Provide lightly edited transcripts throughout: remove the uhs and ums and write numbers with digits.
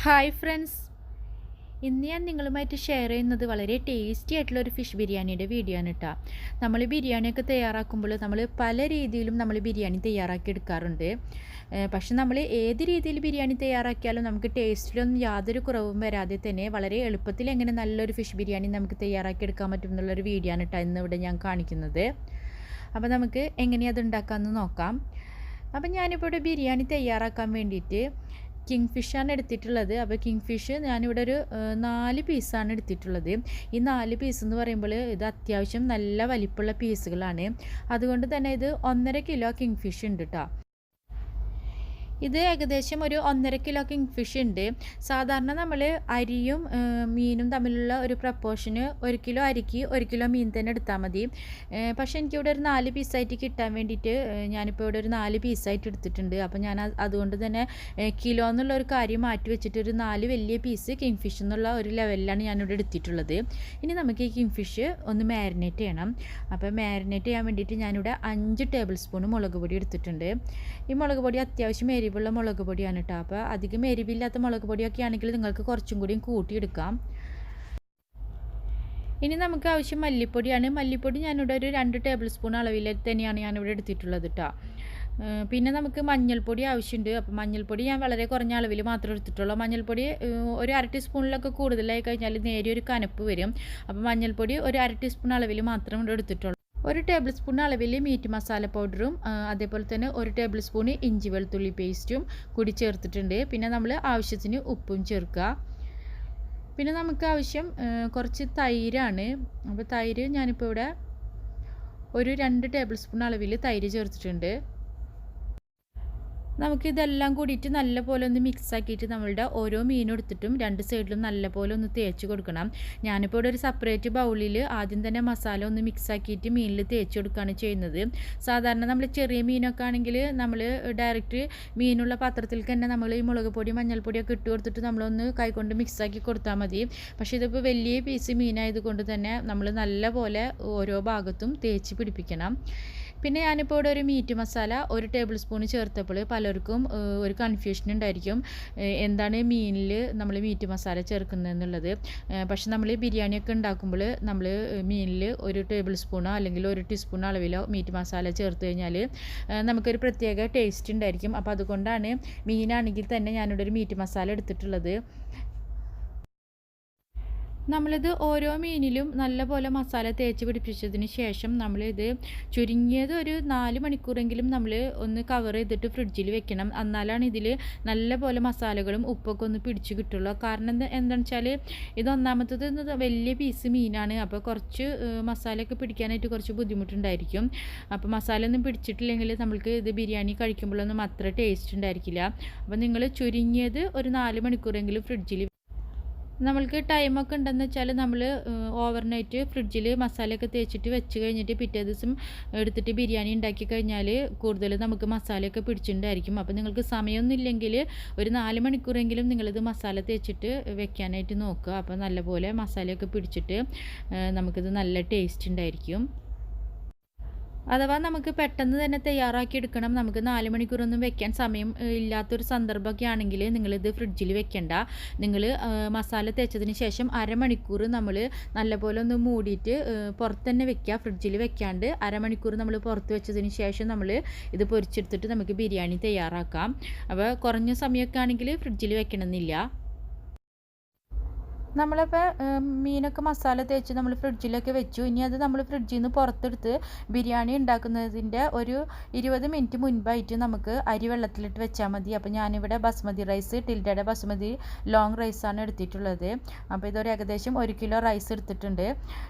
Hi friends, ഇന്ന് ഞാൻ നിങ്ങളുമായിട്ട് ഷെയർ ചെയ്യുന്നത് വളരെ ടേസ്റ്റി ആയിട്ടുള്ള ഒരു ഫിഷ് ബിരിയാണിയുടെ വീഡിയോ ആണ് കേട്ടോ. നമ്മൾ ബിരിയാണിയൊക്കെ തയ്യാറാക്കുമ്പോൾ നമ്മൾ പല രീതിയിലും നമ്മൾ ബിരിയാണി തയ്യാറാക്കി എടുക്കാറുണ്ട്. പക്ഷെ നമ്മൾ ഏത് രീതിയിൽ ബിരിയാണി തയ്യാറാക്കിയാലും നമുക്ക് ടേസ്റ്റിലൊന്നും യാതൊരു കുറവും വരാതെ തന്നെ വളരെ എളുപ്പത്തിൽ എങ്ങനെ നല്ലൊരു ഫിഷ് ബിരിയാണി നമുക്ക് തയ്യാറാക്കി എടുക്കാൻ പറ്റും എന്നുള്ളൊരു വീഡിയോ ആണ് കേട്ടോ ഇന്നിവിടെ ഞാൻ കാണിക്കുന്നത്. അപ്പോൾ നമുക്ക് എങ്ങനെയാണ് അത് ഉണ്ടാക്കാമെന്ന് നോക്കാം. അപ്പം ഞാനിപ്പോൾ ഇവിടെ ബിരിയാണി തയ്യാറാക്കാൻ വേണ്ടിയിട്ട് കിങ് ഫിഷാണ് എടുത്തിട്ടുള്ളത്. അപ്പോൾ കിങ് ഫിഷ് ഞാനിവിടെ ഒരു 4 പീസാണ് എടുത്തിട്ടുള്ളത്. ഈ 4 പീസ് എന്ന് പറയുമ്പോൾ ഇത് അത്യാവശ്യം നല്ല വലിപ്പമുള്ള പീസുകളാണ്. അതുകൊണ്ട് തന്നെ ഇത് 1.5 കിലോ കിങ് ഫിഷ് ഉണ്ട് കേട്ടോ. ഇത് ഏകദേശം ഒരു 1.5 കിലോ കിങ് ഫിഷ് ഉണ്ട്. സാധാരണ നമ്മൾ അരിയും മീനും തമ്മിലുള്ള ഒരു പ്രപ്പോർഷന് 1 കിലോ അരിക്ക് 1 കിലോ മീൻ തന്നെ എടുത്താൽ മതി. പക്ഷേ എനിക്കിവിടെ ഒരു 4 പീസായിട്ട് കിട്ടാൻ വേണ്ടിയിട്ട് ഞാനിപ്പോൾ ഇവിടെ ഒരു 4 പീസായിട്ട് എടുത്തിട്ടുണ്ട്. അപ്പോൾ ഞാൻ അതുകൊണ്ട് തന്നെ കിലോ എന്നുള്ള ഒരു കാര്യം മാറ്റി വെച്ചിട്ട് ഒരു 4 വലിയ പീസ് കിങ് ഫിഷ് എന്നുള്ള ഒരു ലെവലിലാണ് ഞാനിവിടെ എടുത്തിട്ടുള്ളത്. ഇനി നമുക്ക് ഈ കിങ് ഫിഷ് ഒന്ന് മാരിനേറ്റ് ചെയ്യണം. അപ്പോൾ മാരിനേറ്റ് ചെയ്യാൻ വേണ്ടിയിട്ട് ഞാനിവിടെ 5 ടേബിൾ സ്പൂൺ മുളക് പൊടി എടുത്തിട്ടുണ്ട്. ഈ മുളക് പൊടി അത്യാവശ്യം എരിവുള്ള മുളക് പൊടിയാണ് കേട്ടോ. അപ്പോൾ അധികം എരിവില്ലാത്ത മുളക് പൊടിയൊക്കെ ആണെങ്കിൽ നിങ്ങൾക്ക് കുറച്ചും കൂടിയും കൂട്ടിയെടുക്കാം. ഇനി നമുക്ക് ആവശ്യം മല്ലിപ്പൊടിയാണ്. മല്ലിപ്പൊടി ഞാനിവിടെ ഒരു 2 ടേബിൾ സ്പൂൺ അളവിൽ തന്നെയാണ് ഞാനിവിടെ എടുത്തിട്ടുള്ളത് കേട്ടോ. പിന്നെ നമുക്ക് മഞ്ഞൾപ്പൊടി ആവശ്യമുണ്ട്. അപ്പോൾ മഞ്ഞൾപ്പൊടി ഞാൻ വളരെ കുറഞ്ഞ അളവിൽ മാത്രമേ എടുത്തിട്ടുള്ളൂ. മഞ്ഞൾപ്പൊടി ഒരു 1/2 ടീസ്പൂണിലൊക്കെ കൂടുതലായി കഴിഞ്ഞാൽ നേരിയൊരു കനപ്പ് വരും. അപ്പോൾ മഞ്ഞൾപ്പൊടി ഒരു 1/2 ടീസ്പൂൺ അളവിൽ മാത്രമേ ഇവിടെ എടുത്തിട്ടുള്ളൂ. 1 ടേബിൾ സ്പൂൺ അളവിൽ മീറ്റ് മസാല പൗഡറും അതേപോലെ തന്നെ 1 ടേബിൾ സ്പൂൺ ഇഞ്ചി വെളുത്തുള്ളി പേസ്റ്റും കൂടി ചേർത്തിട്ടുണ്ട്. പിന്നെ നമ്മൾ ആവശ്യത്തിന് ഉപ്പും ചേർക്കുക. പിന്നെ നമുക്ക് ആവശ്യം കുറച്ച് തൈരാണ്. അപ്പോൾ തൈര് ഞാനിപ്പോൾ ഇവിടെ ഒരു 2 ടേബിൾ സ്പൂൺ അളവിൽ തൈര് ചേർത്തിട്ടുണ്ട്. നമുക്കിതെല്ലാം കൂടിയിട്ട് നല്ലപോലെ ഒന്ന് മിക്സ് ആക്കിയിട്ട് നമ്മളുടെ ഓരോ മീനും എടുത്തിട്ടും 2 സൈഡിലും നല്ലപോലെ ഒന്ന് തേച്ച് കൊടുക്കണം. ഞാനിപ്പോൾ ഇവിടെ ഒരു സെപ്പറേറ്റ് ബൗളിൽ ആദ്യം തന്നെ മസാല ഒന്ന് മിക്സ് ആക്കിയിട്ട് മീനിൽ തേച്ച് കൊടുക്കുകയാണ് ചെയ്യുന്നത്. സാധാരണ നമ്മൾ ചെറിയ മീനൊക്കെ ആണെങ്കിൽ നമ്മൾ ഡയറക്റ്റ് മീനുള്ള പാത്രത്തിൽ തന്നെ നമ്മൾ ഈ മുളക് പൊടി മഞ്ഞൾപ്പൊടിയൊക്കെ ഇട്ട് കൊടുത്തിട്ട് നമ്മളൊന്ന് കൈകൊണ്ട് മിക്സ് ആക്കി കൊടുത്താൽ മതി. പക്ഷേ ഇതിപ്പോൾ വലിയ പീസ് മീനായതുകൊണ്ട് തന്നെ നമ്മൾ നല്ലപോലെ ഓരോ ഭാഗത്തും തേച്ച് പിടിപ്പിക്കണം. പിന്നെ ഞാനിപ്പോൾ ഇവിടെ ഒരു മീറ്റ് മസാല 1 ടേബിൾ സ്പൂൺ ചേർത്തപ്പോൾ പലർക്കും ഒരു കൺഫ്യൂഷൻ ഉണ്ടായിരിക്കും, എന്താണ് മീനിൽ നമ്മൾ മീറ്റ് മസാല ചേർക്കുന്നതെന്നുള്ളത്. പക്ഷെ നമ്മൾ ബിരിയാണിയൊക്കെ ഉണ്ടാക്കുമ്പോൾ നമ്മൾ മീനിൽ 1 ടേബിൾ സ്പൂണോ അല്ലെങ്കിൽ 1 ടീസ്പൂൺ അളവിലോ മീറ്റ് മസാല ചേർത്ത് കഴിഞ്ഞാൽ നമുക്കൊരു പ്രത്യേക ടേസ്റ്റ് ഉണ്ടായിരിക്കും. അപ്പോൾ അതുകൊണ്ടാണ് മീനാണെങ്കിൽ തന്നെ ഞാനിവിടെ ഒരു മീറ്റ് മസാല എടുത്തിട്ടുള്ളത്. നമ്മളിത് ഓരോ മീനിലും നല്ലപോലെ മസാല തേച്ച് പിടിപ്പിച്ചതിന് ശേഷം നമ്മളിത് ചുരുങ്ങിയത് ഒരു 4 മണിക്കൂറെങ്കിലും നമ്മൾ ഒന്ന് കവർ ചെയ്തിട്ട് ഫ്രിഡ്ജിൽ വെക്കണം. എന്നാലാണ് ഇതിൽ നല്ലപോലെ മസാലകളും ഉപ്പൊക്കെ ഒന്ന് പിടിച്ച് കിട്ടുള്ളൂ. കാരണം എന്താണെന്ന് വെച്ചാൽ ഇത് ഒന്നാമത്തത് വലിയ പീസ് മീനാണ്. അപ്പോൾ കുറച്ച് മസാലയൊക്കെ പിടിക്കാനായിട്ട് കുറച്ച് ബുദ്ധിമുട്ടുണ്ടായിരിക്കും. അപ്പോൾ മസാല ഒന്നും പിടിച്ചിട്ടില്ലെങ്കിൽ നമ്മൾക്ക് ഇത് ബിരിയാണി കഴിക്കുമ്പോഴൊന്നും അത്ര ടേസ്റ്റ് ഉണ്ടായിരിക്കില്ല. അപ്പോൾ നിങ്ങൾ ചുരുങ്ങിയത് ഒരു 4 മണിക്കൂറെങ്കിലും ഫ്രിഡ്ജിൽ, നമ്മൾക്ക് ടൈമൊക്കെ ഉണ്ടെന്ന് വെച്ചാൽ നമ്മൾ ഓവർനൈറ്റ് ഫ്രിഡ്ജിൽ മസാലയൊക്കെ തേച്ചിട്ട് വെച്ച് കഴിഞ്ഞിട്ട് പിറ്റേ ദിവസം എടുത്തിട്ട് ബിരിയാണി ഉണ്ടാക്കി കഴിഞ്ഞാൽ കൂടുതൽ നമുക്ക് മസാലയൊക്കെ പിടിച്ചിട്ടുണ്ടായിരിക്കും. അപ്പോൾ നിങ്ങൾക്ക് സമയമൊന്നും ഇല്ലെങ്കിൽ ഒരു 4 മണിക്കൂറെങ്കിലും നിങ്ങളിത് മസാല തേച്ചിട്ട് വെക്കാനായിട്ട് നോക്കുക. അപ്പോൾ നല്ലപോലെ മസാലയൊക്കെ പിടിച്ചിട്ട് നമുക്കിത് നല്ല ടേസ്റ്റ് ഉണ്ടായിരിക്കും. അഥവാ നമുക്ക് പെട്ടെന്ന് തന്നെ തയ്യാറാക്കി എടുക്കണം, നമുക്ക് 4 മണിക്കൂറൊന്നും വെക്കാൻ സമയം ഇല്ലാത്തൊരു സന്ദർഭമൊക്കെ ആണെങ്കിൽ നിങ്ങളിത് ഫ്രിഡ്ജിൽ വെക്കണ്ട. നിങ്ങൾ മസാല തേച്ചതിന് ശേഷം അരമണിക്കൂർ നമ്മൾ നല്ലപോലെ ഒന്ന് മൂടിയിട്ട് പുറത്ത് തന്നെ വെക്കുക. ഫ്രിഡ്ജിൽ വെക്കാണ്ട് അരമണിക്കൂർ നമ്മൾ പുറത്ത് വെച്ചതിന് ശേഷം നമ്മൾ ഇത് പൊരിച്ചെടുത്തിട്ട് നമുക്ക് ബിരിയാണി തയ്യാറാക്കാം. അപ്പോൾ കുറഞ്ഞ സമയമൊക്കെ ആണെങ്കിൽ ഫ്രിഡ്ജിൽ വെക്കണമെന്നില്ല. നമ്മളിപ്പോൾ മീനൊക്കെ മസാല തേച്ച് നമ്മൾ ഫ്രിഡ്ജിലൊക്കെ വെച്ചു. ഇനി അത് നമ്മൾ ഫ്രിഡ്ജിൽ നിന്ന് പുറത്തെടുത്ത് ബിരിയാണി ഉണ്ടാക്കുന്നതിൻ്റെ ഒരു 20 മിനിറ്റ് മുൻപായിട്ട് നമുക്ക് അരി വെള്ളത്തിലിട്ട് വെച്ചാൽ മതി. അപ്പോൾ ഞാനിവിടെ ബസ്മതി റൈസ്, ടിൽഡയുടെ ബസ്മതി ലോങ് റൈസാണ് എടുത്തിട്ടുള്ളത്. അപ്പോൾ ഇതൊരു ഏകദേശം 1 കിലോ റൈസ് എടുത്തിട്ടുണ്ട്.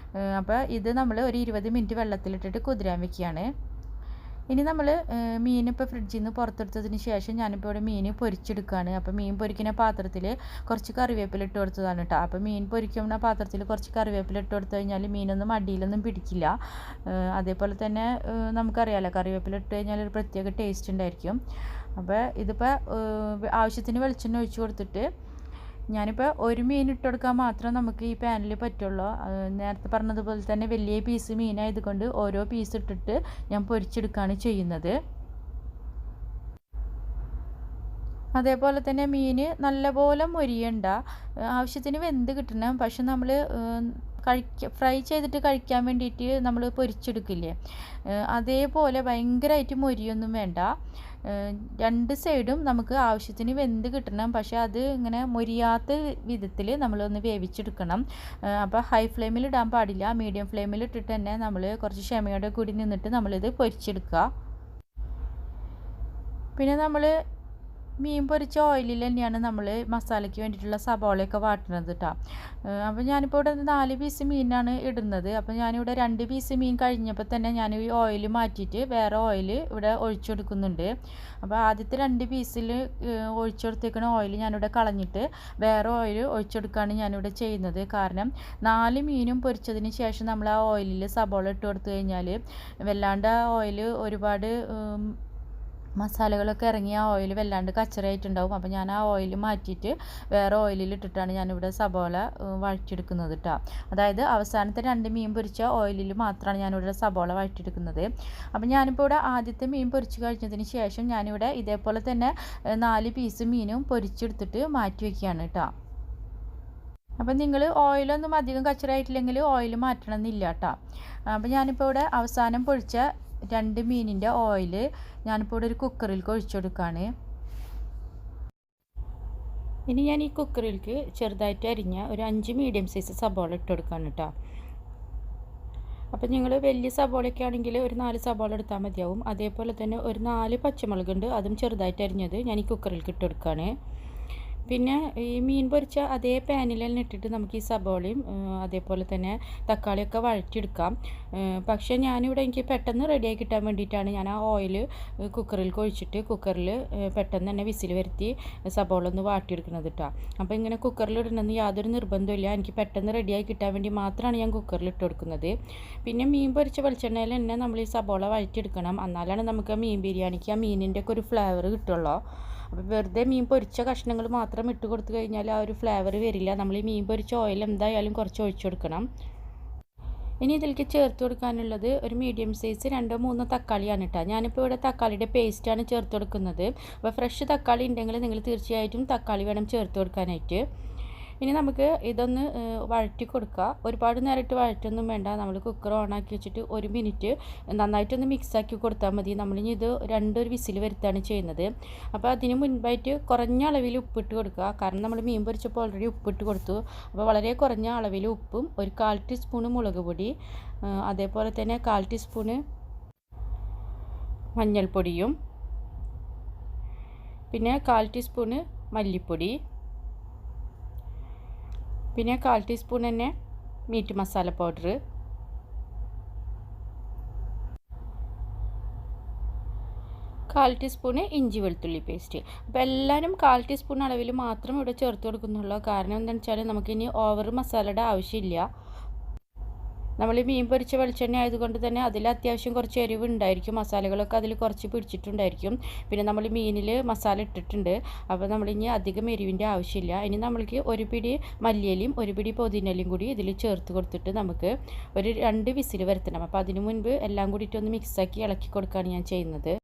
അപ്പോൾ ഇത് നമ്മൾ ഒരു 20 മിനിറ്റ് വെള്ളത്തിലിട്ടിട്ട് കുതിരാൻ വെക്കുകയാണ്. ഇനി നമ്മൾ മീനിപ്പോൾ ഫ്രിഡ്ജിൽ നിന്ന് പുറത്തെടുത്തതിന് ശേഷം ഞാനിപ്പോൾ ഇവിടെ മീൻ പൊരിച്ചെടുക്കുകയാണ്. അപ്പോൾ മീൻ പൊരിക്കുന്ന പാത്രത്തിൽ കുറച്ച് കറിവേപ്പില ഇട്ട് കൊടുത്തതാണ് കേട്ടോ. അപ്പോൾ മീൻ പൊരിക്കുന്ന പാത്രത്തിൽ കുറച്ച് കറിവേപ്പില ഇട്ട് കൊടുത്തു കഴിഞ്ഞാൽ മീനൊന്നും അടിയിലൊന്നും പിടിക്കില്ല. അതേപോലെ തന്നെ നമുക്കറിയാമല്ലോ, കറിവേപ്പില ഇട്ട് കഴിഞ്ഞാൽ ഒരു പ്രത്യേക ടേസ്റ്റ് ഉണ്ടായിരിക്കും. അപ്പോൾ ഇതിപ്പോൾ ആവശ്യത്തിന് വെളിച്ചെണ്ണ ഒഴിച്ച് കൊടുത്തിട്ട് ഞാനിപ്പോൾ ഒരു മീൻ ഇട്ട് കൊടുക്കാൻ മാത്രം നമുക്ക് ഈ പാനിൽ പറ്റുള്ളൂ. നേരത്തെ പറഞ്ഞതുപോലെ തന്നെ വലിയ പീസ് മീനായതുകൊണ്ട് ഓരോ പീസ് ഇട്ടിട്ട് ഞാൻ പൊരിച്ചെടുക്കുകയാണ് ചെയ്യുന്നത്. അതേപോലെ തന്നെ മീൻ നല്ലപോലെ മൊരിയണ്ട, ആവശ്യത്തിന് വെന്ത് കിട്ടണം. പക്ഷെ നമ്മൾ ഫ്രൈ ചെയ്തിട്ട് കഴിക്കാൻ വേണ്ടിയിട്ട് നമ്മൾ പൊരിച്ചെടുക്കില്ലേ, അതേപോലെ ഭയങ്കരമായിട്ട് മൊരിയൊന്നും വേണ്ട. രണ്ട് സൈഡും നമുക്ക് ആവശ്യത്തിന് വെന്ത് കിട്ടണം. പക്ഷേ അത് ഇങ്ങനെ മൊരിയാത്ത വിധത്തിൽ നമ്മളൊന്ന് വേവിച്ചെടുക്കണം. അപ്പോൾ ഹൈ ഫ്ലെയിമിൽ ഇടാൻ പാടില്ല, മീഡിയം ഫ്ലെയിമിൽ ഇട്ടിട്ട് തന്നെ നമ്മൾ കുറച്ച് ക്ഷമയോടെ കൂടി നിന്നിട്ട് നമ്മളിത് പൊരിച്ചെടുക്കുക. പിന്നെ നമ്മൾ മീൻ പൊരിച്ച ഓയിലിൽ തന്നെയാണ് നമ്മൾ മസാലയ്ക്ക് വേണ്ടിയിട്ടുള്ള സബോളയൊക്കെ വാട്ടുന്നത് കേട്ടോ. അപ്പോൾ ഞാനിപ്പോൾ ഇവിടെ 4 പീസ് മീനാണ് ഇടുന്നത്. അപ്പോൾ ഞാനിവിടെ 2 പീസ് മീൻ കഴിഞ്ഞപ്പോൾ തന്നെ ഞാൻ ഈ ഓയിൽ മാറ്റിയിട്ട് വേറെ ഓയിൽ ഇവിടെ ഒഴിച്ചു കൊടുക്കുന്നുണ്ട്. അപ്പോൾ ആദ്യത്തെ 2 പീസിൽ ഒഴിച്ചെടുത്തേക്കുന്ന ഓയിൽ ഞാനിവിടെ കളഞ്ഞിട്ട് വേറെ ഓയിൽ ഒഴിച്ചെടുക്കുകയാണ് ഞാനിവിടെ ചെയ്യുന്നത്. കാരണം 4 മീനും പൊരിച്ചതിന് ശേഷം നമ്മൾ ആ ഓയിലിൽ സബോള ഇട്ട് കൊടുത്തു കഴിഞ്ഞാൽ വല്ലാണ്ട് ആ ഓയിൽ ഒരുപാട് മസാലകളൊക്കെ ഇറങ്ങി ആ ഓയിൽ വല്ലാണ്ട് കച്ചറയായിട്ടുണ്ടാവും. അപ്പോൾ ഞാൻ ആ ഓയിൽ മാറ്റിയിട്ട് വേറെ ഓയിലിൽ ഇട്ടിട്ടാണ് ഞാനിവിടെ സബോള വഴറ്റിയെടുക്കുന്നത് കേട്ടോ. അതായത് അവസാനത്തെ 2 മീൻ പൊരിച്ച ഓയിലിൽ മാത്രമാണ് ഞാനിവിടെ സബോള വഴറ്റിയെടുക്കുന്നത്. അപ്പോൾ ഞാനിപ്പോൾ ഇവിടെ ആദ്യത്തെ മീൻ പൊരിച്ച് കഴിഞ്ഞതിന് ശേഷം ഞാനിവിടെ ഇതേപോലെ തന്നെ 4 പീസ് മീനും പൊരിച്ചെടുത്തിട്ട് മാറ്റി വയ്ക്കുകയാണ് കേട്ടോ. അപ്പം നിങ്ങൾ ഓയിലൊന്നും അധികം കച്ചറായിട്ടില്ലെങ്കിൽ ഓയിൽ മാറ്റണമെന്നില്ല കേട്ടോ. അപ്പോൾ ഞാനിപ്പോൾ ഇവിടെ അവസാനം പൊരിച്ച 2 മീനിൻ്റെ ഓയിൽ ഞാനിപ്പോൾ ഇവിടെ ഒരു കുക്കറിലേക്ക് ഒഴിച്ചെടുക്കുകയാണ്. ഇനി ഞാൻ ഈ കുക്കറിലേക്ക് ചെറുതായിട്ട് അരിഞ്ഞ ഒരു 5 മീഡിയം സൈസ് സബോള ഇട്ട് കൊടുക്കുകയാണ് കേട്ടോ. അപ്പം നിങ്ങൾ വലിയ സബോളയൊക്കെ ആണെങ്കിൽ ഒരു 4 സബോള എടുത്താൽ മതിയാവും. അതേപോലെ തന്നെ ഒരു 4 പച്ചമുളകുണ്ട്, അതും ചെറുതായിട്ട് അരിഞ്ഞത് ഞാൻ ഈ കുക്കറിലേക്ക് ഇട്ട് കൊടുക്കുകയാണ്. പിന്നെ ഈ മീൻ പൊരിച്ച അതേ പാനിൽ തന്നെ ഇട്ടിട്ട് നമുക്ക് ഈ സബോളയും അതേപോലെ തന്നെ തക്കാളിയൊക്കെ വഴറ്റിയെടുക്കാം. പക്ഷേ ഞാനിവിടെ എനിക്ക് പെട്ടെന്ന് റെഡിയാക്കി കിട്ടാൻ വേണ്ടിയിട്ടാണ് ഞാൻ ആ ഓയിൽ കുക്കറിൽ ഒഴിച്ചിട്ട് കുക്കറിൽ പെട്ടെന്ന് തന്നെ വിസിൽ വരുത്തി സബോള ഒന്ന് വാട്ടിയെടുക്കുന്നത് കേട്ടോ. അപ്പോൾ ഇങ്ങനെ കുക്കറിൽ ഇടണമെന്ന് യാതൊരു നിർബന്ധമില്ല, എനിക്ക് പെട്ടെന്ന് റെഡിയാക്കി കിട്ടാൻ വേണ്ടി മാത്രമാണ് ഞാൻ കുക്കറിൽ ഇട്ട് കൊടുക്കുന്നത്. പിന്നെ മീൻ പൊരിച്ച വെളിച്ചെണ്ണയിൽ തന്നെ നമ്മൾ ഈ സബോള വഴറ്റിയെടുക്കണം, എന്നാലാണ് നമുക്ക് മീൻ ബിരിയാണിക്ക് ആ മീനിൻ്റെ ഒക്കെ ഒരു ഫ്ലേവർ കിട്ടുള്ളൂ. അപ്പോൾ വെറുതെ മീൻ പൊരിച്ച കഷ്ണങ്ങൾ മാത്രം ഇട്ട് കൊടുത്തു കഴിഞ്ഞാൽ ആ ഒരു ഫ്ലേവർ വരില്ല. നമ്മൾ ഈ മീൻ പൊരിച്ച ഓയിൽ എന്തായാലും കുറച്ച് ഒഴിച്ചു കൊടുക്കണം. ഇനി ഇതിലേക്ക് ചേർത്ത് കൊടുക്കാനുള്ളത് ഒരു മീഡിയം സൈസ് 2-3 തക്കാളിയാണ് കേട്ടോ. ഞാനിപ്പോൾ ഇവിടെ തക്കാളിയുടെ പേസ്റ്റാണ് ചേർത്ത് കൊടുക്കുന്നത്. അപ്പോൾ ഫ്രഷ് തക്കാളി ഉണ്ടെങ്കിൽ നിങ്ങൾ തീർച്ചയായിട്ടും തക്കാളി വേണം ചേർത്ത് കൊടുക്കാനായിട്ട്. ഇനി നമുക്ക് ഇതൊന്ന് വഴറ്റി കൊടുക്കുക. ഒരുപാട് നേരിട്ട് വഴറ്റൊന്നും വേണ്ട, നമ്മൾ കുക്കർ ഓണാക്കി വെച്ചിട്ട് 1 മിനിറ്റ് നന്നായിട്ടൊന്ന് മിക്സാക്കി കൊടുത്താൽ മതി. നമ്മളിനി ഇത് 2 വിസിൽ വരുത്താണ് ചെയ്യുന്നത്. അപ്പോൾ അതിന് മുൻപായിട്ട് കുറഞ്ഞ അളവിൽ ഉപ്പിട്ട് കൊടുക്കുക, കാരണം നമ്മൾ മീൻ പൊരിച്ചപ്പോൾ ഓൾറെഡി ഉപ്പിട്ട് കൊടുത്തു. അപ്പോൾ വളരെ കുറഞ്ഞ അളവിൽ ഉപ്പും ഒരു 1/4 ടീസ്പൂണ് മുളക് പൊടി, അതേപോലെ തന്നെ 1/4 ടീസ്പൂണ് മഞ്ഞൾപ്പൊടിയും, പിന്നെ 1/4 ടീസ്പൂണ് മല്ലിപ്പൊടി, പിന്നെ 1/4 ടീസ്പൂൺ തന്നെ മീറ്റ് മസാല പൗഡർ, 1/4 ടീസ്പൂണ് ഇഞ്ചി വെളുത്തുള്ളി പേസ്റ്റ്. അപ്പോൾ എല്ലാവരും 1/4 ടീസ്പൂൺ അളവിൽ മാത്രം ഇവിടെ ചേർത്ത് കൊടുക്കുന്നുള്ളൂ. കാരണം എന്താണെന്ന് വെച്ചാൽ നമുക്കിനി ഓവർ മസാലയുടെ ആവശ്യമില്ല. നമ്മൾ മീൻ പൊരിച്ച വെളിച്ചെണ്ണ ആയതുകൊണ്ട് തന്നെ അതിൽ അത്യാവശ്യം കുറച്ച് എരിവ് ഉണ്ടായിരിക്കും, മസാലകളൊക്കെ അതിൽ കുറച്ച് പിടിച്ചിട്ടുണ്ടായിരിക്കും. പിന്നെ നമ്മൾ മീനിൽ മസാല ഇട്ടിട്ടുണ്ട്, അപ്പോൾ നമ്മളിനി അധികം എരിവിൻ്റെ ആവശ്യമില്ല. ഇനി നമ്മൾക്ക് 1 പിടി മല്ലിയിലയും 1 പിടി പുതിനയിലയും കൂടി ഇതിൽ ചേർത്ത് കൊടുത്തിട്ട് നമുക്ക് ഒരു 2 വിസിൽ വരുത്തണം. അപ്പോൾ അതിനു മുൻപ് എല്ലാം കൂടിയിട്ടൊന്ന് മിക്സാക്കി ഇളക്കി കൊടുക്കുകയാണ് ഞാൻ ചെയ്യുന്നത്.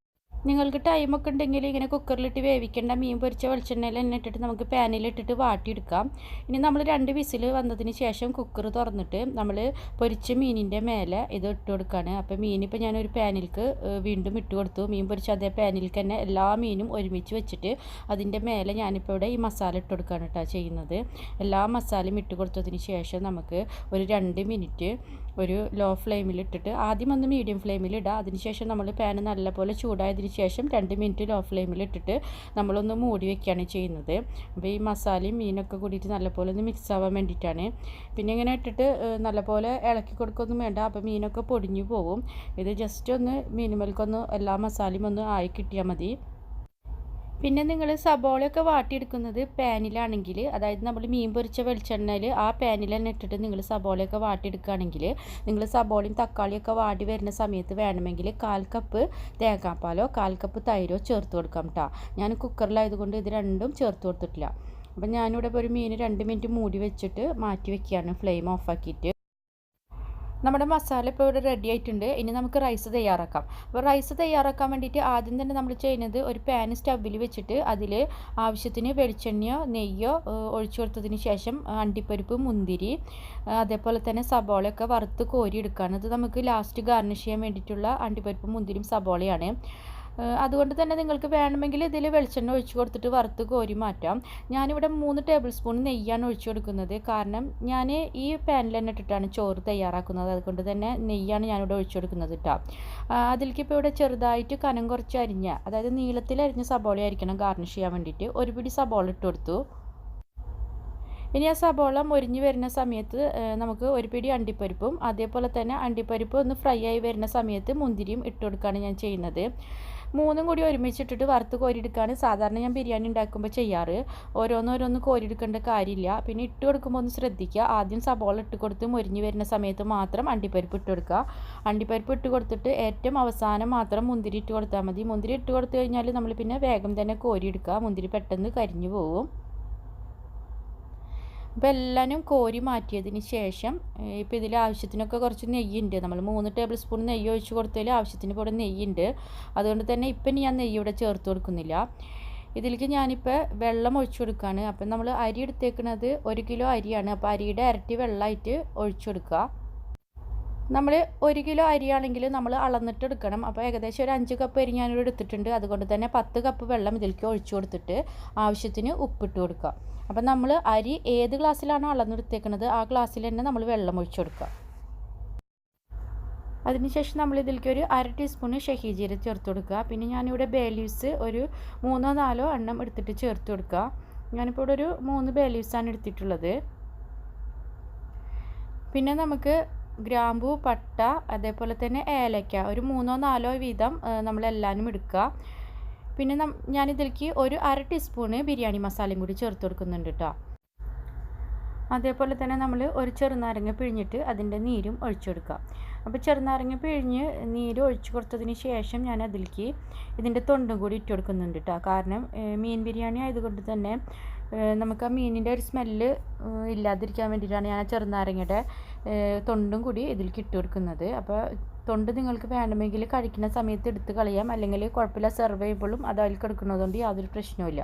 നിങ്ങൾക്ക് ടൈമൊക്കെ ഉണ്ടെങ്കിൽ ഇങ്ങനെ കുക്കറിലിട്ട് വേവിക്കേണ്ട, മീൻ പൊരിച്ച വെളിച്ചെണ്ണയിൽ തന്നെ ഇട്ടിട്ട് നമുക്ക് പാനിലിട്ടിട്ട് വാട്ടിയെടുക്കാം. ഇനി നമ്മൾ 2 വിസിൽ വന്നതിന് ശേഷം കുക്കർ തുറന്നിട്ട് നമ്മൾ പൊരിച്ച മീനിൻ്റെ മേലെ ഇത് ഇട്ട് കൊടുക്കുകയാണ്. അപ്പോൾ മീനിപ്പോൾ ഞാനൊരു പാനിലേക്ക് വീണ്ടും ഇട്ട് കൊടുത്തു. മീൻ പൊരിച്ച അതേ പാനിലേക്ക് തന്നെ എല്ലാ മീനും ഒരുമിച്ച് വെച്ചിട്ട് അതിൻ്റെ മേലെ ഞാനിപ്പോൾ ഇവിടെ ഈ മസാല ഇട്ട് കൊടുക്കുകയാണ് കേട്ടോ ചെയ്യുന്നത്. എല്ലാ മസാലയും ഇട്ട് കൊടുത്തതിന് ശേഷം നമുക്ക് ഒരു 2 മിനിറ്റ് ഒരു ലോ ഫ്ലെയിമിൽ ഇട്ടിട്ട് ആദ്യം ഒന്ന് മീഡിയം ഫ്ലെയിമിൽ ഇടുക. അതിനുശേഷം നമ്മൾ പാൻ നല്ലപോലെ ചൂടായതിന് ശേഷം 2 മിനിറ്റ് ലോ ഫ്ലെയിമിൽ ഇട്ടിട്ട് നമ്മളൊന്ന് മൂടി വയ്ക്കുകയാണ് ചെയ്യുന്നത്. അപ്പോൾ ഈ മസാലയും മീനൊക്കെ കൂടിയിട്ട് നല്ലപോലെ ഒന്ന് മിക്സ് ആവാൻ വേണ്ടിയിട്ടാണ്. പിന്നെ ഇങ്ങനെ ഇട്ടിട്ട് നല്ലപോലെ ഇളക്കി കൊടുക്കൊന്നും വേണ്ട, അപ്പോൾ മീനൊക്കെ പൊടിഞ്ഞു പോകും. ഇത് ജസ്റ്റ് ഒന്ന് മീനുമേൽക്കൊന്ന് എല്ലാ മസാലയും ഒന്ന് ആയി കിട്ടിയാൽ മതി. പിന്നെ നിങ്ങൾ സബോളയൊക്കെ വാട്ടിയെടുക്കുന്നത് പാനിലാണെങ്കിൽ, അതായത് നമ്മൾ മീൻ പൊരിച്ച വെളിച്ചെണ്ണയിൽ ആ പാനിൽ തന്നെ ഇട്ടിട്ട് നിങ്ങൾ സബോളയൊക്കെ വാട്ടിയെടുക്കുകയാണെങ്കിൽ നിങ്ങൾ സബോളയും തക്കാളിയൊക്കെ വാടി വരുന്ന സമയത്ത് വേണമെങ്കിൽ 1/4 കപ്പ് തേങ്ങാപ്പാലോ 1/4 കപ്പ് തൈരോ ചേർത്ത് കൊടുക്കാം കേട്ടോ. ഞാൻ കുക്കറിലായതുകൊണ്ട് ഇത് രണ്ടും ചേർത്ത് കൊടുത്തിട്ടില്ല. അപ്പം ഞാനിവിടെ ഇപ്പോൾ ഒരു മീൻ 2 മിനിറ്റ് മൂടി വെച്ചിട്ട് മാറ്റി വയ്ക്കുകയാണ് ഫ്ലെയിം ഓഫാക്കിയിട്ട്. നമ്മുടെ മസാല ഇപ്പോൾ ഇവിടെ റെഡി ആയിട്ടുണ്ട്. ഇനി നമുക്ക് റൈസ് തയ്യാറാക്കാം. അപ്പോൾ റൈസ് തയ്യാറാക്കാൻ വേണ്ടിയിട്ട് ആദ്യം തന്നെ നമ്മൾ ചെയ്യുന്നത് ഒരു പാൻ സ്റ്റൗവിൽ വെച്ചിട്ട് അതിൽ ആവശ്യത്തിന് വെളിച്ചെണ്ണയോ നെയ്യോ ഒഴിച്ചു കൊടുത്തതിന് ശേഷം അണ്ടിപ്പരിപ്പ്, മുന്തിരി, അതേപോലെ തന്നെ സബോളയൊക്കെ വറുത്ത് കോരി എടുക്കുകയാണ്. അത് നമുക്ക് ലാസ്റ്റ് ഗാർണിഷ് ചെയ്യാൻ വേണ്ടിയിട്ടുള്ള അണ്ടിപ്പരിപ്പും മുന്തിരിയും സബോളയാണ്. അതുകൊണ്ട് തന്നെ നിങ്ങൾക്ക് വേണമെങ്കിൽ ഇതിൽ വെളിച്ചെണ്ണ ഒഴിച്ച് കൊടുത്തിട്ട് വറുത്ത് കോരി മാറ്റാം. ഞാനിവിടെ 3 ടേബിൾ സ്പൂൺ നെയ്യാണ് ഒഴിച്ചു കൊടുക്കുന്നത്. കാരണം ഞാൻ ഈ പാനിൽ തന്നെ ഇട്ടിട്ടാണ് ചോറ് തയ്യാറാക്കുന്നത്. അതുകൊണ്ട് തന്നെ നെയ്യാണ് ഞാനിവിടെ ഒഴിച്ചു കൊടുക്കുന്നത് കേട്ടോ. അതിലേക്ക് ഇപ്പോൾ ഇവിടെ ചെറുതായിട്ട് കനം കുറച്ച് അരിഞ്ഞ, അതായത് നീളത്തിൽ അരിഞ്ഞ സബോള ആയിരിക്കണം ഗാർണിഷ് ചെയ്യാൻ വേണ്ടിയിട്ട്. ഒരു പിടി സബോള ഇട്ട് കൊടുത്തു. ഇനി ആ സബോള മൊരിഞ്ഞ് വരുന്ന സമയത്ത് നമുക്ക് ഒരു പിടി അണ്ടിപ്പരിപ്പും അതേപോലെ തന്നെ അണ്ടിപ്പരിപ്പ് ഒന്ന് ഫ്രൈ ആയി വരുന്ന സമയത്ത് മുന്തിരിയും ഇട്ട് കൊടുക്കുകയാണ് ഞാൻ ചെയ്യുന്നത്. 3ഉം കൂടി ഒരുമിച്ചിട്ടിട്ട് വറുത്ത് കോരിയെടുക്കുകയാണ് സാധാരണ ഞാൻ ബിരിയാണി ഉണ്ടാക്കുമ്പോൾ ചെയ്യാറ്. ഓരോന്നോരോന്ന് കോരിയെടുക്കേണ്ട കാര്യമില്ല. പിന്നെ ഇട്ട് കൊടുക്കുമ്പോൾ ഒന്ന് ശ്രദ്ധിക്കുക. ആദ്യം സബോള ഇട്ട് കൊടുത്ത് മൊരിഞ്ഞ് വരുന്ന സമയത്ത് മാത്രം അണ്ടിപ്പരിപ്പ് ഇട്ട് കൊടുക്കുക. അണ്ടിപ്പരിപ്പ് ഇട്ട് കൊടുത്തിട്ട് ഏറ്റവും അവസാനം മാത്രം മുന്തിരി ഇട്ട് കൊടുത്താൽ മതി. മുന്തിരി ഇട്ട് കൊടുത്തു കഴിഞ്ഞാൽ നമ്മൾ പിന്നെ വേഗം തന്നെ കോരിയെടുക്കുക. മുന്തിരി പെട്ടെന്ന് കരിഞ്ഞു പോകും. അപ്പോൾ എല്ലാവരും കോരി മാറ്റിയതിന് ശേഷം ഇപ്പോൾ ഇതിൽ ആവശ്യത്തിനൊക്കെ കുറച്ച് നെയ്യുണ്ട്. നമ്മൾ 3 ടേബിൾ സ്പൂൺ നെയ്യ് ഒഴിച്ച് കൊടുത്തതിൽ ആവശ്യത്തിന് ഇവിടെ നെയ്യുണ്ട്. അതുകൊണ്ട് തന്നെ ഇപ്പം ഞാൻ നെയ്യ് ഇവിടെ ചേർത്ത് കൊടുക്കുന്നില്ല. ഇതിലേക്ക് ഞാനിപ്പോൾ വെള്ളം ഒഴിച്ചു കൊടുക്കുകയാണ്. അപ്പം നമ്മൾ അരി എടുത്തേക്കുന്നത് 1 കിലോ അരിയാണ്. അപ്പോൾ അരിയുടെ ഇരട്ടി വെള്ളമായിട്ട് ഒഴിച്ചു കൊടുക്കുക. നമ്മൾ 1 കിലോ അരിയാണെങ്കിൽ നമ്മൾ അളന്നിട്ട് എടുക്കണം. അപ്പോൾ ഏകദേശം ഒരു 5 കപ്പ് അരി ഞാനിവിടെ എടുത്തിട്ടുണ്ട്. അതുകൊണ്ട് തന്നെ 10 കപ്പ് വെള്ളം ഇതിലേക്ക് ഒഴിച്ചു കൊടുത്തിട്ട് ആവശ്യത്തിന് ഉപ്പിട്ട് കൊടുക്കുക. അപ്പം നമ്മൾ അരി ഏത് ഗ്ലാസ്സിലാണോ അളന്നെടുത്തേക്കുന്നത് ആ ഗ്ലാസ്സിൽ തന്നെ നമ്മൾ വെള്ളം ഒഴിച്ചു കൊടുക്കുക. അതിനുശേഷം നമ്മൾ ഇതിലേക്ക് ഒരു 1/2 ടീസ്പൂൺ ഷഹീജീര ചേർത്ത് കൊടുക്കുക. പിന്നെ ഞാനിവിടെ ബേ ലീവ്സ് ഒരു 3-4 എണ്ണം എടുത്തിട്ട് ചേർത്ത് കൊടുക്കുക. ഞാനിപ്പോൾ ഇവിടെ ഒരു 3 ബേ ലീവ്സാണ് എടുത്തിട്ടുള്ളത്. പിന്നെ നമുക്ക് ഗ്രാമ്പൂ, പട്ട, അതേപോലെ തന്നെ ഏലക്ക ഒരു 3-4 വീതം നമ്മളെല്ലാവരും എടുക്കുക. പിന്നെ ഞാനിതിലേക്ക് ഒരു 1/2 ടീസ്പൂണ് ബിരിയാണി മസാലയും കൂടി ചേർത്ത് കൊടുക്കുന്നുണ്ട് കേട്ടോ. അതേപോലെ തന്നെ നമ്മൾ ഒരു ചെറുനാരങ്ങ പിഴിഞ്ഞിട്ട് അതിൻ്റെ നീരും ഒഴിച്ചെടുക്കുക. അപ്പോൾ ചെറുനാരങ്ങ പിഴിഞ്ഞ് നീര് ഒഴിച്ചു കൊടുത്തതിന് ശേഷം ഞാൻ അതിലേക്ക് ഇതിൻ്റെ തൊണ്ടും കൂടി ഇട്ട് കൊടുക്കുന്നുണ്ട് കേട്ടോ. കാരണം മീൻ ബിരിയാണി ആയതുകൊണ്ട് തന്നെ നമുക്ക് ആ മീനിൻ്റെ ഒരു സ്മെല്ല് ഇല്ലാതിരിക്കാൻ വേണ്ടിയിട്ടാണ് ഞാൻ ചെറുനാരങ്ങയുടെ തൊണ്ടും കൂടി ഇതിലേക്ക് ഇട്ട് കൊടുക്കുന്നത്. അപ്പോൾ തൊണ്ട് നിങ്ങൾക്ക് വേണമെങ്കിൽ കഴിക്കുന്ന സമയത്ത് എടുത്ത് കളയാം, അല്ലെങ്കിൽ കുഴപ്പമില്ല. സെർവ് ചെയ്യുമ്പോഴും അത് അതിൽ കിടക്കുന്നതുകൊണ്ട് യാതൊരു പ്രശ്നവുമില്ല.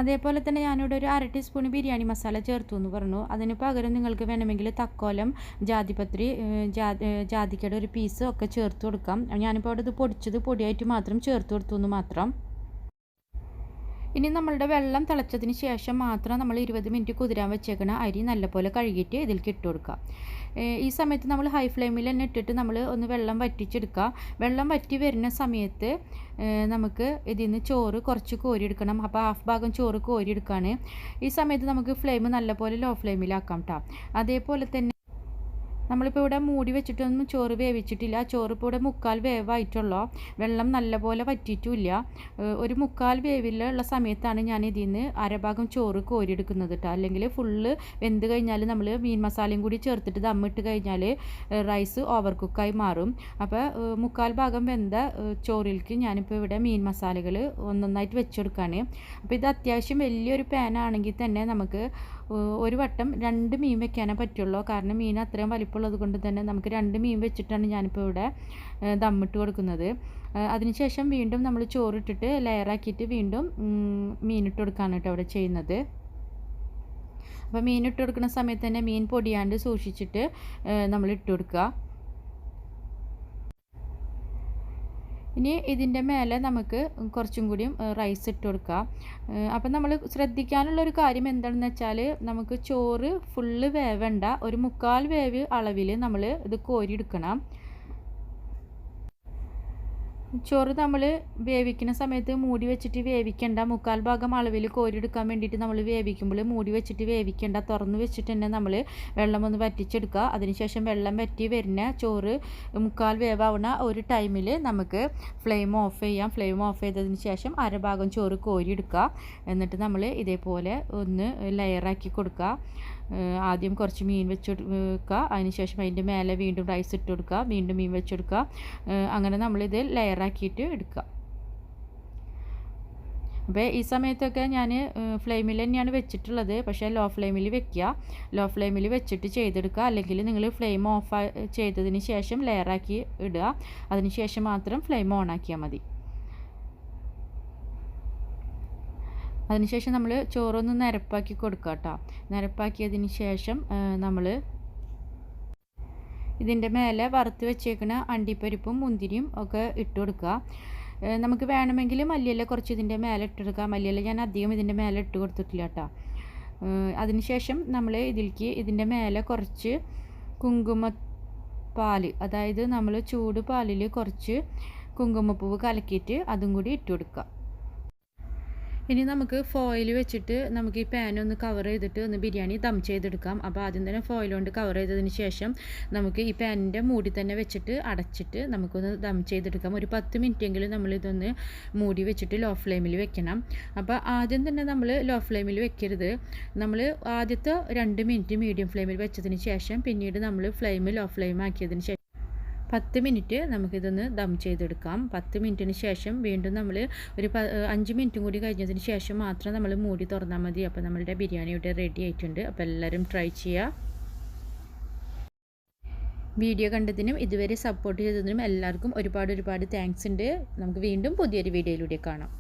അതേപോലെ തന്നെ ഞാനിവിടെ ഒരു 1/2 ടീസ്പൂൺ ബിരിയാണി മസാല ചേർത്തു എന്ന് പറഞ്ഞു. അതിന് പകരം നിങ്ങൾക്ക് വേണമെങ്കിൽ തക്കോലം, ജാതിപത്രി, ജാതിക്കയുടെ ഒരു പീസ് ഒക്കെ ചേർത്ത് കൊടുക്കാം. ഞാനിപ്പോൾ അവിടെ ഇത് പൊടിച്ചത് പൊടിയായിട്ട് മാത്രം ചേർത്ത് കൊടുത്തു എന്ന് മാത്രം. ഇനി നമ്മളുടെ വെള്ളം തിളച്ചതിന് ശേഷം മാത്രം നമ്മൾ 20 മിനിറ്റ് കുതിരാൻ വെച്ചേക്കണ അരി നല്ലപോലെ കഴുകിയിട്ട് ഇതിലേക്ക് ഇട്ട് കൊടുക്കുക. ഈ സമയത്ത് നമ്മൾ ഹൈ ഫ്ലെയിമിൽ തന്നെ ഇട്ടിട്ട് നമ്മൾ ഒന്ന് വെള്ളം വറ്റിച്ചെടുക്കുക. വെള്ളം വറ്റി വരുന്ന സമയത്ത് നമുക്ക് ഇതിൽ നിന്ന് ചോറ് കുറച്ച് കോരിയെടുക്കണം. അപ്പോൾ ഹാഫ് ഭാഗം ചോറ് കോരിയെടുക്കുകയാണ്. ഈ സമയത്ത് നമുക്ക് ഫ്ലെയിം നല്ലപോലെ ലോ ഫ്ലെയിമിലാക്കാം കേട്ടോ. അതേപോലെ തന്നെ നമ്മളിപ്പോൾ ഇവിടെ മൂടി വെച്ചിട്ടൊന്നും ചോറ് വേവിച്ചിട്ടില്ല. ചോറ് ഇപ്പോൾ ഇവിടെ 3/4 വേവായിട്ടുള്ളൂ. വെള്ളം നല്ലപോലെ വറ്റിയിട്ടുമില്ല. ഒരു 3/4 വേവിലുള്ള സമയത്താണ് ഞാൻ ഇതിൽ നിന്ന് അരഭാഗം ചോറ് കോരിയെടുക്കുന്നത് കേട്ടോ. അല്ലെങ്കിൽ ഫുള്ള് വെന്ത് കഴിഞ്ഞാൽ നമ്മൾ മീൻ മസാലയും കൂടി ചേർത്തിട്ട് ദമ്മിട്ട് കഴിഞ്ഞാൽ റൈസ് ഓവർ കുക്കായി മാറും. അപ്പോൾ 3/4 ഭാഗം വെന്ത ചോറിലേക്ക് ഞാനിപ്പോൾ ഇവിടെ മീൻ മസാലകൾ ഒന്നൊന്നായിട്ട് വെച്ചെടുക്കുകയാണ്. അപ്പോൾ ഇത് അത്യാവശ്യം വലിയൊരു പാനാണെങ്കിൽ തന്നെ നമുക്ക് ഒരു വട്ടം 2 മീൻ വെക്കാനേ പറ്റുള്ളൂ. കാരണം മീൻ അത്രയും വലിപ്പമുള്ളത് കൊണ്ട് തന്നെ നമുക്ക് 2 മീൻ വെച്ചിട്ടാണ് ഞാനിപ്പോൾ ഇവിടെ ദമ്മിട്ട് കൊടുക്കുന്നത്. അതിനുശേഷം വീണ്ടും നമ്മൾ ചോറിട്ടിട്ട് ലെയറാക്കിയിട്ട് വീണ്ടും മീനിട്ട് കൊടുക്കുകയാണ് കേട്ടോ അവിടെ ചെയ്യുന്നത്. അപ്പോൾ മീനിട്ട് കൊടുക്കുന്ന സമയത്ത് തന്നെ മീൻ പൊടിയാണ്ട് സൂക്ഷിച്ചിട്ട് നമ്മൾ ഇട്ട് കൊടുക്കുക. ഇനി ഇതിൻ്റെ മേലെ നമുക്ക് കുറച്ചും കൂടിയും റൈസ് ഇട്ട് കൊടുക്കാം. അപ്പം നമ്മൾ ശ്രദ്ധിക്കാനുള്ളൊരു കാര്യം എന്താണെന്ന് വെച്ചാൽ നമുക്ക് ചോറ് ഫുള്ള് വേവണ്ട, ഒരു 3/4 വേവ് അളവിൽ നമ്മൾ ഇത് കോരിയെടുക്കണം. ചോറ് നമ്മൾ വേവിക്കുന്ന സമയത്ത് മൂടി വെച്ചിട്ട് വേവിക്കേണ്ട. 3/4 ഭാഗം അളവിൽ കോരിയെടുക്കാൻ വേണ്ടിയിട്ട് നമ്മൾ വേവിക്കുമ്പോൾ മൂടി വെച്ചിട്ട് വേവിക്കേണ്ട. തുറന്ന് വെച്ചിട്ട് തന്നെ നമ്മൾ വെള്ളം ഒന്ന് വറ്റിച്ചെടുക്കുക. അതിനുശേഷം വെള്ളം വറ്റി വരുന്ന ചോറ് 3/4 വേവാവുന്ന ഒരു ടൈമിൽ നമുക്ക് ഫ്ലെയിം ഓഫ് ചെയ്യാം. ഫ്ലെയിം ഓഫ് ചെയ്തതിന് ശേഷം അരഭാഗം ചോറ് കോരിയെടുക്കുക. എന്നിട്ട് നമ്മൾ ഇതേപോലെ ഒന്ന് ലെയറാക്കി കൊടുക്കുക. ആദ്യം കുറച്ച് മീൻ വെച്ചെടുക്കുക, അതിനുശേഷം അതിൻ്റെ മേലെ വീണ്ടും റൈസ് ഇട്ട് കൊടുക്കുക, വീണ്ടും മീൻ വെച്ചെടുക്കുക. അങ്ങനെ നമ്മളിത് ലെയറാക്കിയിട്ട് എടുക്കുക. അപ്പോൾ ഈ സമയത്തൊക്കെ ഞാൻ ഫ്ലെയിമിൽ തന്നെയാണ് വെച്ചിട്ടുള്ളത്. പക്ഷേ ലോ ഫ്ലെയിമിൽ വെക്കുക. ലോ ഫ്ലെയിമിൽ വെച്ചിട്ട് ചെയ്തെടുക്കുക. അല്ലെങ്കിൽ നിങ്ങൾ ഫ്ലെയിം ഓഫ് ചെയ്തതിന് ശേഷം ലെയറാക്കി ഇടുക. അതിന് ശേഷം മാത്രം ഫ്ലെയിം ഓൺ ആക്കിയാൽ മതി. അതിനുശേഷം നമ്മൾ ചോറൊന്ന് നിരപ്പാക്കി കൊടുക്കുക കേട്ടോ. നിരപ്പാക്കിയതിന് ശേഷം നമ്മൾ ഇതിൻ്റെ മേലെ വറുത്ത് വെച്ചേക്കുന്ന അണ്ടിപ്പരിപ്പും മുന്തിരിയും ഒക്കെ ഇട്ട് കൊടുക്കുക. നമുക്ക് വേണമെങ്കിൽ മല്ലിയില കുറച്ച് ഇതിൻ്റെ മേലെ ഇട്ടെടുക്കുക. മല്ലിയില ഞാൻ അധികം ഇതിൻ്റെ മേലെ ഇട്ട് കൊടുത്തിട്ടില്ല കേട്ടോ. അതിനുശേഷം നമ്മൾ ഇതിൻ്റെ മേലെ കുറച്ച് കുങ്കുമപ്പാൽ, അതായത് നമ്മൾ ചൂട് പാലിൽ കുറച്ച് കുങ്കുമപ്പൂവ് കലക്കിയിട്ട് അതും കൂടി ഇട്ട് കൊടുക്കുക. ഇനി നമുക്ക് ഫോയിൽ വെച്ചിട്ട് നമുക്ക് ഈ പാൻ ഒന്ന് കവർ ചെയ്തിട്ട് ഒന്ന് ബിരിയാണി ദം ചെയ്തെടുക്കാം. അപ്പോൾ ആദ്യം തന്നെ ഫോയിൽ കൊണ്ട് കവർ ചെയ്തതിന് ശേഷം നമുക്ക് ഈ പാനിൻ്റെ മൂടി തന്നെ വെച്ചിട്ട് അടച്ചിട്ട് നമുക്കൊന്ന് ദം ചെയ്തെടുക്കാം. ഒരു 10 മിനിറ്റെങ്കിലും നമ്മളിതൊന്ന് മൂടി വെച്ചിട്ട് ലോ ഫ്ലെയിമിൽ വെക്കണം. അപ്പോൾ ആദ്യം തന്നെ നമ്മൾ ലോ ഫ്ലെയിമിൽ വെക്കരുത്. നമ്മൾ ആദ്യത്തെ 2 മിനിറ്റ് മീഡിയം ഫ്ലെയിമിൽ വെച്ചതിന് ശേഷം പിന്നീട് നമ്മൾ ലോ ഫ്ലെയിം ആക്കിയതിന് ശേഷം 10 മിനിറ്റ് നമുക്കിതൊന്ന് ദം ചെയ്തെടുക്കാം. 10 മിനിറ്റിന് ശേഷം വീണ്ടും നമ്മൾ ഒരു 5 മിനിറ്റും കൂടി കഴിഞ്ഞതിന് ശേഷം മാത്രം നമ്മൾ മൂടി തുറന്നാൽ മതി. അപ്പോൾ നമ്മളുടെ ബിരിയാണി ഇവിടെ റെഡി ആയിട്ടുണ്ട്. അപ്പോൾ എല്ലാവരും ട്രൈ ചെയ്യുക. വീഡിയോ കണ്ടതിനും ഇതുവരെ സപ്പോർട്ട് ചെയ്തതിനും എല്ലാവർക്കും ഒരുപാട് താങ്ക്സ് ഉണ്ട്. നമുക്ക് വീണ്ടും പുതിയൊരു വീഡിയോയിലൂടെ കാണാം.